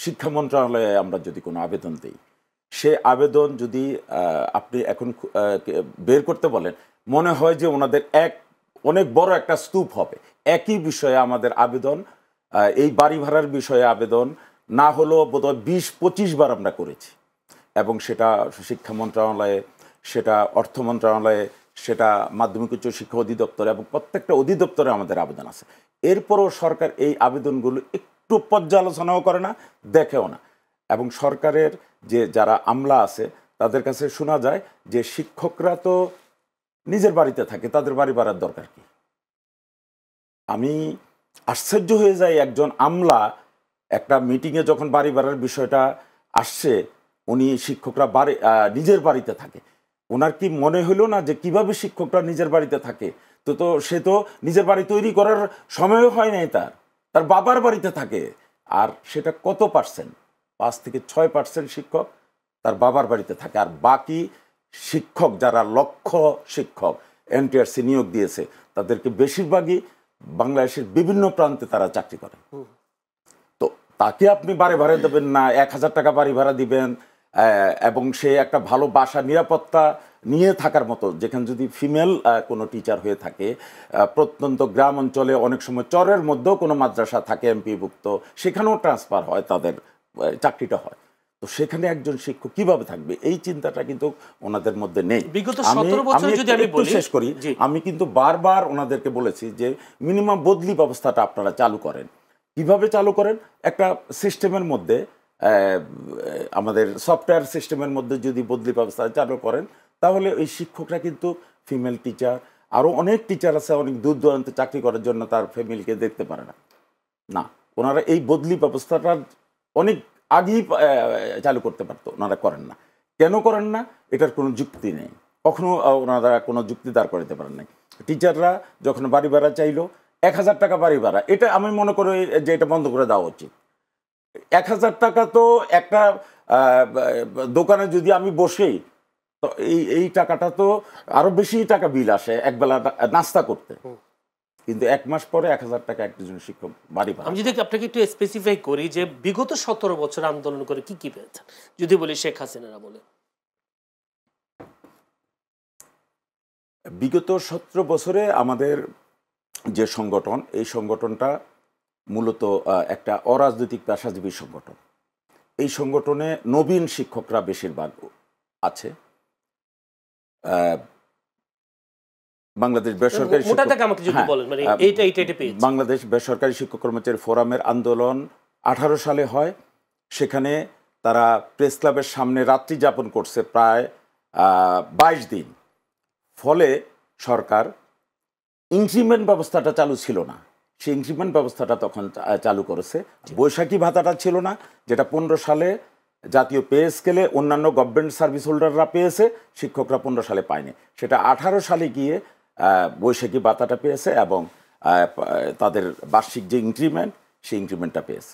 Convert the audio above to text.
শিক্ষা মন্ত্রণালয়ে আমরা যদি কোনো আবেদন দিই, সে আবেদন যদি আপনি এখন বের করতে বলেন, মনে হয় যে ওনাদের অনেক বড় একটা স্তূপ হবে। একই বিষয়ে আমাদের আবেদন, এই বাড়ি ভাড়ার বিষয়ে আবেদন না হলেও বোধহয় 20-25 বার আমরা করেছি, এবং সেটা শিক্ষা মন্ত্রণালয়ে, সেটা অর্থ মন্ত্রণালয়ে, সেটা মাধ্যমিক উচ্চ শিক্ষা অধিদপ্তরে, এবং প্রত্যেকটা অধিদপ্তরে আমাদের আবেদন আছে। এরপরও সরকার এই আবেদনগুলো একটু পর্যালোচনাও করে না, দেখেও না। এবং সরকারের যে যারা আমলা আছে তাদের কাছে শোনা যায় যে শিক্ষকরা তো নিজের বাড়িতে থাকে, তাদের বাড়ি ভাড়ার দরকার কি? আমি আশ্চর্য হয়ে যাই, একজন আমলা একটা মিটিংয়ে যখন বাড়ি ভাড়ার বিষয়টা আসছে, উনি শিক্ষকরা নিজের বাড়িতে থাকে, ওনার কি মনে হলো না যে কিভাবে শিক্ষকরা নিজের বাড়িতে থাকে? তো সে তো নিজের বাড়ি তৈরি করার সময়ও হয় নাই, তার বাবার বাড়িতে থাকে। আর সেটা কত পার্সেন্ট? 5-6% শিক্ষক তার বাবার বাড়িতে থাকে, আর বাকি শিক্ষক যারা লক্ষ শিক্ষক এনটিআরসি নিয়োগ দিয়েছে, তাদেরকে বেশিরভাগই বাংলাদেশের বিভিন্ন প্রান্তে তারা চাকরি করে। তো তাকে আপনি বাড়ি ভাড়া দেবেন না, 1000 টাকা বাড়ি ভাড়া দিবেন, এবং সে একটা ভালো বাসা নিরাপত্তা নিয়ে থাকার মতো, যেখানে যদি ফিমেল কোনো টিচার হয়ে থাকে, প্রত্যন্ত গ্রাম অঞ্চলে অনেক সময় চরের মধ্যেও কোনো মাদ্রাসা থাকে এমপিভুক্ত, সেখানেও ট্রান্সফার হয়, তাদের চাকরিটা হয়। তো সেখানে একজন শিক্ষক কিভাবে থাকবে, এই চিন্তাটা কিন্তু ওনাদের মধ্যে নেই। আমি শেষ করি, আমি কিন্তু বারবার ওনাদেরকে বলেছি যে মিনিমাম বদলি ব্যবস্থাটা আপনারা চালু করেন। কিভাবে চালু করেন? একটা সিস্টেমের মধ্যে, আমাদের সফটওয়্যার সিস্টেমের মধ্যে যদি বদলি ব্যবস্থা চালু করেন, তাহলে ওই শিক্ষকরা কিন্তু ফিমেল টিচার, আরও অনেক টিচার আছে অনেক দূর দূরান্তে চাকরি করার জন্য, তার ফ্যামিলিকে দেখতে পারে না। না, ওনারা এই বদলি ব্যবস্থাটা অনেক আগেই চালু করতে পারতো, ওনারা করেন না। কেন করেন না? এটার কোনো যুক্তি নেই, কখনো ওনারা কোনো যুক্তি দাঁড় করাতে পারেন নাই। টিচাররা যখন বাড়ি ভাড়া চাইলো, 1000 টাকা বাড়ি ভাড়া, এটা আমি মনে করি যে এটা বন্ধ করে দেওয়া উচিত। 1000 টাকা তো একটা দোকানে যদি আমি বসি, তো এই টাকাটা তো আরো বেশি টাকা বিল আসে একবেলা নাস্তা করতে, কিন্তু 1 মাস পরে 1000 টাকা একজন শিক্ষক বাড়ি ভাড়া। আমি যদি আপনাকে একটু স্পেসিফাই করি যে বিগত 17 বছর আন্দোলন করে কি কি পেয়েছেন, যদি বলি শেখ হাসিনার আমলে। বিগত 17 বছরে আমাদের যে সংগঠন, এই সংগঠনটা মূলত একটা অরাজনৈতিক পেশাজীবী সংগঠন। এই সংগঠনে নবীন শিক্ষকরা বেশিরভাগ আছে। বাংলাদেশ বেসরকারি বাংলাদেশ বেসরকারি শিক্ষক কর্মচারী ফোরামের আন্দোলন 18 সালে হয়। সেখানে তারা প্রেস ক্লাবের সামনে রাত্রি যাপন করছে প্রায় 22 দিন। ফলে সরকার ইনক্রিমেন্ট ব্যবস্থাটা চালু ছিল না, সেই ইনক্রিমেন্ট ব্যবস্থাটা তখন চালু করেছে। বৈশাখী ভাতাটা ছিল না, যেটা 15 সালে জাতীয় পে স্কেলে অন্যান্য গভর্নমেন্ট সার্ভিস হোল্ডাররা পেয়েছে, শিক্ষকরা 15 সালে পায়নি। সেটা 18 সালে গিয়ে বৈশাখী ভাতাটা পেয়েছে, এবং তাদের বার্ষিক যে ইনক্রিমেন্ট, সেই ইনক্রিমেন্টটা পেয়েছে।